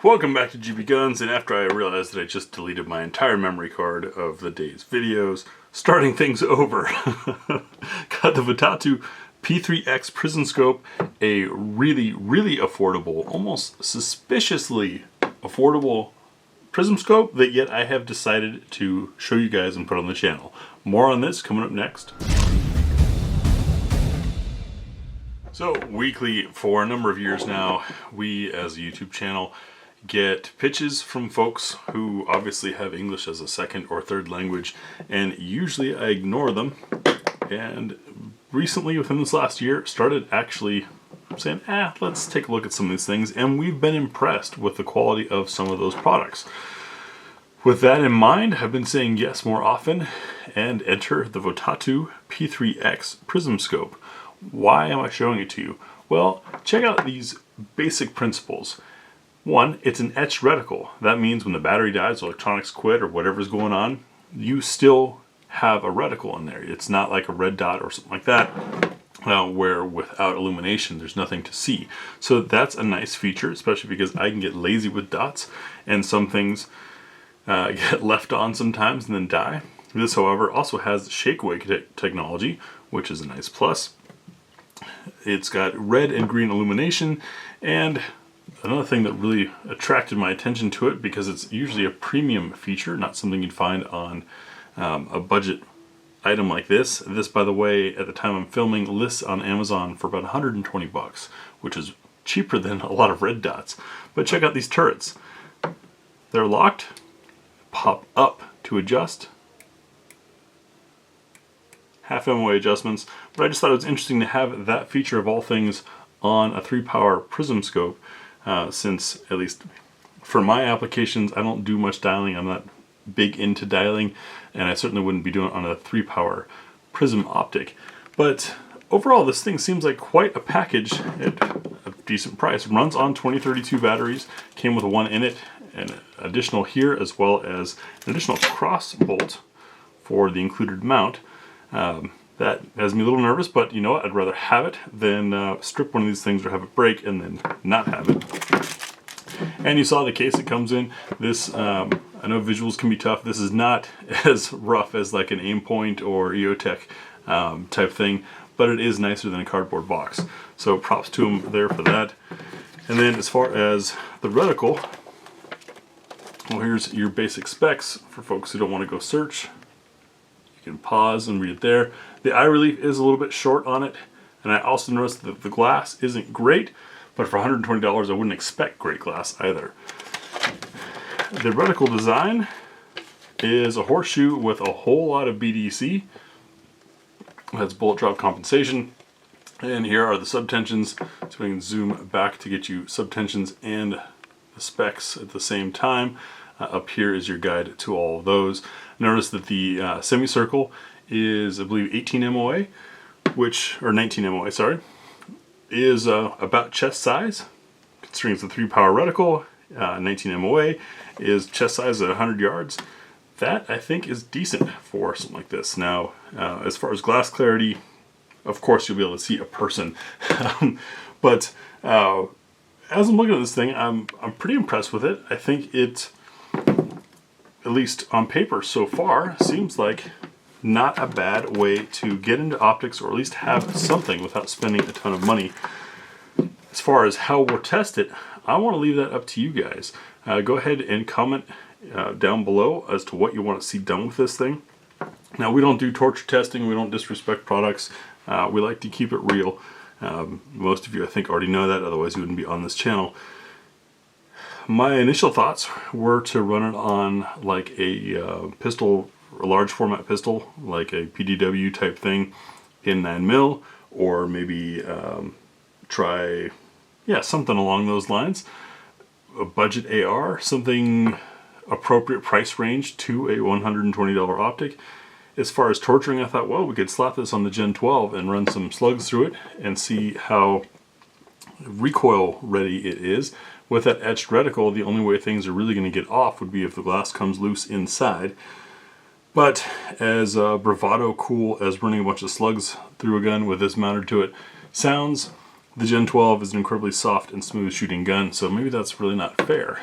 Welcome back to GBGuns, and after I realized that I just deleted my entire memory card of the day's videos, starting things over, got the Votatu P3X Prism Scope, a really affordable, almost suspiciously affordable prism scope that yet I have decided to show you guys and put on the channel. More on this coming up next. So weekly, for a number of years now, we as a YouTube channel get pitches from folks who obviously have English as a second or third language, and usually I ignore them. And recently, within this last year, started actually saying, let's take a look at some of these things, and we've been impressed with the quality of some of those products. With that in mind, I've been saying yes more often, and enter the Votatu P3X Prism Scope. Why am I showing it to you? Well, check out these basic principles. One, it's an etched reticle. That means when the battery dies, electronics quit, or whatever's going on, you still have a reticle in there. It's not like a red dot or something like that, where without illumination, there's nothing to see. So that's a nice feature, especially because I can get lazy with dots, and some things get left on sometimes and then die. This, however, also has shake wake technology, which is a nice plus. It's got red and green illumination, and another thing that really attracted my attention to it, because it's usually a premium feature, not something you'd find on a budget item like this. This, by the way, at the time I'm filming, lists on Amazon for about 120 bucks, which is cheaper than a lot of red dots. But check out these turrets. They're locked, pop up to adjust, half MOA adjustments, but I just thought it was interesting to have that feature of all things on a 3-power prism scope, since, at least for my applications, I don't do much dialing. I'm not big into dialing, and I certainly wouldn't be doing it on a 3-power prism optic. But overall, this thing seems like quite a package at a decent price. It runs on 2032 batteries, came with one in it, an additional here, as well as an additional cross bolt for the included mount. That has me a little nervous, but you know what? I'd rather have it than strip one of these things or have it break and then not have it. And you saw the case it comes in. This, I know visuals can be tough. This is not as rough as like an Aimpoint or EOTech type thing, but it is nicer than a cardboard box. So props to them there for that. And then as far as the reticle, well, here's your basic specs for folks who don't want to go search. You can pause and read it there. The eye relief is a little bit short on it, and I also noticed that the glass isn't great, but for $120 I wouldn't expect great glass either. The reticle design is a horseshoe with a whole lot of BDC. That's bullet drop compensation, and here are the subtensions, so we can zoom back to get you subtensions and the specs at the same time. Up here is your guide to all of those. Notice that the semicircle is, I believe, 18 MOA, or 19 MOA, sorry, is about chest size. Considering it's a 3-power reticle, 19 MOA is chest size at 100 yards. That, I think, is decent for something like this. Now, as far as glass clarity, of course you'll be able to see a person. But as I'm looking at this thing, I'm pretty impressed with it. I think it, at least on paper so far, seems like not a bad way to get into optics, or at least have something without spending a ton of money. As far as how we'll test it, I want to leave that up to you guys. Go ahead and comment down below as to what you want to see done with this thing. Now, we don't do torture testing, we don't disrespect products, we like to keep it real. Most of you, I think, already know that, otherwise you wouldn't be on this channel. My initial thoughts were to run it on like a pistol, a large format pistol, like a PDW type thing in 9mm, or maybe try, something along those lines. A budget AR, something appropriate price range to a $120 optic. As far as torturing, I thought, well, we could slap this on the Gen 12 and run some slugs through it and see how recoil ready it is. With that etched reticle, the only way things are really going to get off would be if the glass comes loose inside. But as bravado cool as running a bunch of slugs through a gun with this mounted to it sounds, the Gen 12 is an incredibly soft and smooth shooting gun, so maybe that's really not fair.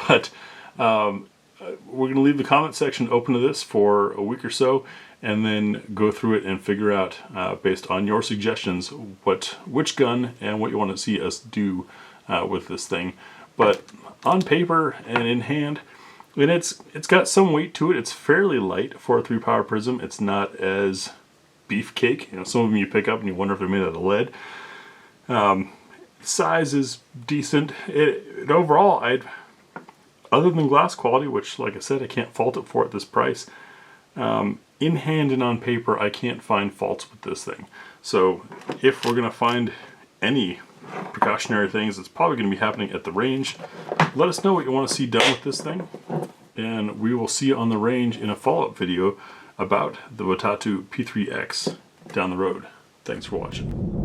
But we're going to leave the comment section open to this for a week or so, and then go through it and figure out, based on your suggestions, which gun and what you want to see us do with this thing. But on paper and in hand, and it's got some weight to it. It's fairly light for a 3-power prism. It's not as beefcake. You know, some of them you pick up and you wonder if they're made out of lead. Size is decent. Overall, other than glass quality, which, like I said, I can't fault it for at this price, in hand and on paper, I can't find faults with this thing. So if we're going to find any precautionary things, it's probably going to be happening at the range. Let us know what you want to see done with this thing, and we will see you on the range in a follow-up video about the Votatu P3X down the road. Thanks for watching.